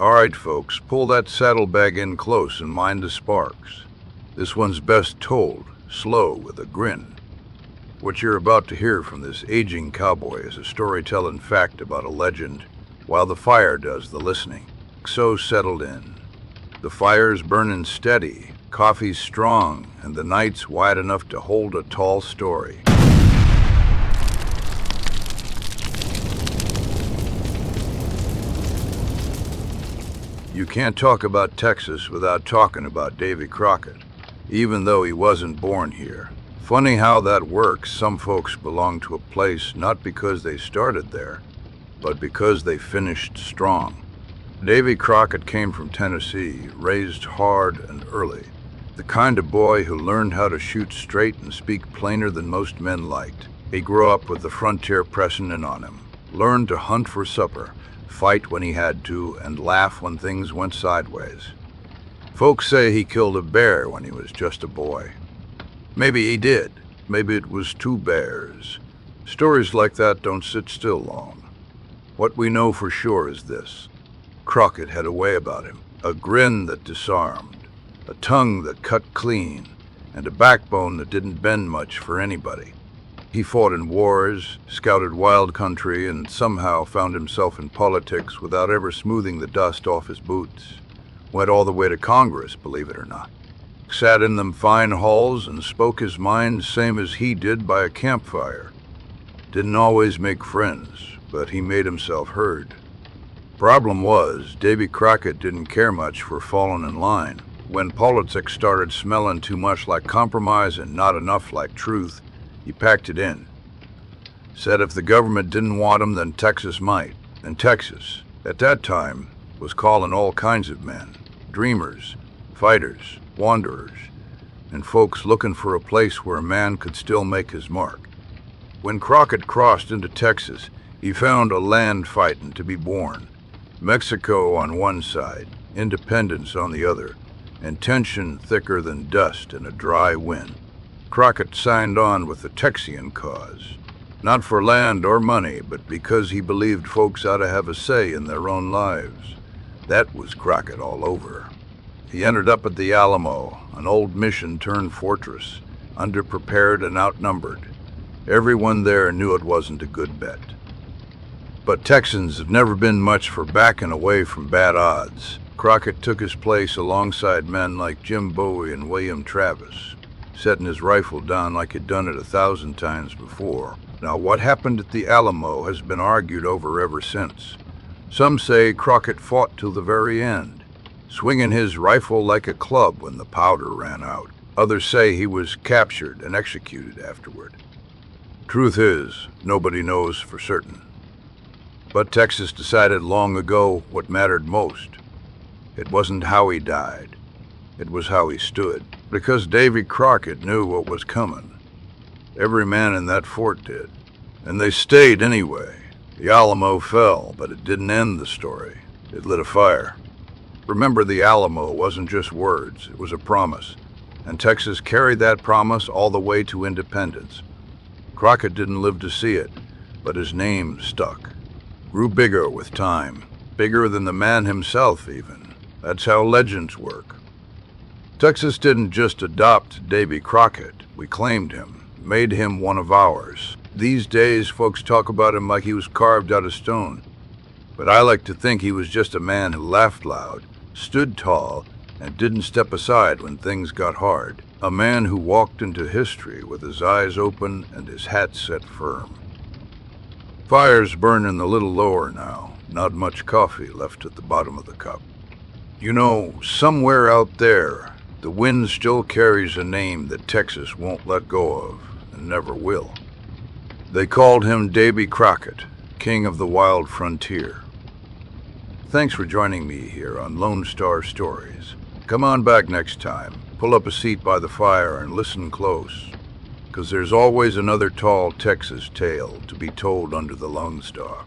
All right, folks, pull that saddlebag in close and mind the sparks. This one's best told, slow, with a grin. What you're about to hear from this aging cowboy is a storytelling fact about a legend, while the fire does the listening. So settled in. The fire's burning steady, coffee's strong, and the night's wide enough to hold a tall story. You can't talk about Texas without talking about Davy Crockett, even though he wasn't born here. Funny how that works. Some folks belong to a place not because they started there, but because they finished strong. Davy Crockett came from Tennessee, raised hard and early. The kind of boy who learned how to shoot straight and speak plainer than most men liked. He grew up with the frontier pressing in on him, learned to hunt for supper, fight when he had to, and laugh when things went sideways. Folks say he killed a bear when he was just a boy. Maybe he did. Maybe it was 2 bears. Stories like that don't sit still long. What we know for sure is this. Crockett had a way about him, a grin that disarmed, a tongue that cut clean, and a backbone that didn't bend much for anybody. He fought in wars, scouted wild country, and somehow found himself in politics without ever smoothing the dust off his boots. Went all the way to Congress, believe it or not. Sat in them fine halls and spoke his mind same as he did by a campfire. Didn't always make friends, but he made himself heard. Problem was, Davy Crockett didn't care much for falling in line. When politics started smelling too much like compromise and not enough like truth, he packed it in. Said if the government didn't want him, then Texas might. And Texas, at that time, was calling all kinds of men. Dreamers, fighters, wanderers, and folks looking for a place where a man could still make his mark. When Crockett crossed into Texas, he found a land fighting to be born. Mexico on one side, independence on the other, and tension thicker than dust in a dry wind. Crockett signed on with the Texian cause, not for land or money, but because he believed folks ought to have a say in their own lives. That was Crockett all over. He ended up at the Alamo, an old mission turned fortress, underprepared and outnumbered. Everyone there knew it wasn't a good bet. But Texans have never been much for backing away from bad odds. Crockett took his place alongside men like Jim Bowie and William Travis, setting his rifle down like he'd done it 1,000 times before. Now, what happened at the Alamo has been argued over ever since. Some say Crockett fought till the very end, swinging his rifle like a club when the powder ran out. Others say he was captured and executed afterward. Truth is, nobody knows for certain. But Texas decided long ago what mattered most. It wasn't how he died. It was how he stood. Because Davy Crockett knew what was coming. Every man in that fort did. And they stayed anyway. The Alamo fell, but it didn't end the story. It lit a fire. Remember, the Alamo wasn't just words. It was a promise. And Texas carried that promise all the way to independence. Crockett didn't live to see it, but his name stuck. Grew bigger with time. Bigger than the man himself, even. That's how legends work. Texas didn't just adopt Davy Crockett. We claimed him, made him one of ours. These days, folks talk about him like he was carved out of stone. But I like to think he was just a man who laughed loud, stood tall, and didn't step aside when things got hard. A man who walked into history with his eyes open and his hat set firm. Fire's burning a little lower now. Not much coffee left at the bottom of the cup. You know, somewhere out there, the wind still carries a name that Texas won't let go of, and never will. They called him Davy Crockett, king of the wild frontier. Thanks for joining me here on Lone Star Stories. Come on back next time. Pull up a seat by the fire and listen close, 'cause there's always another tall Texas tale to be told under the Lone Star.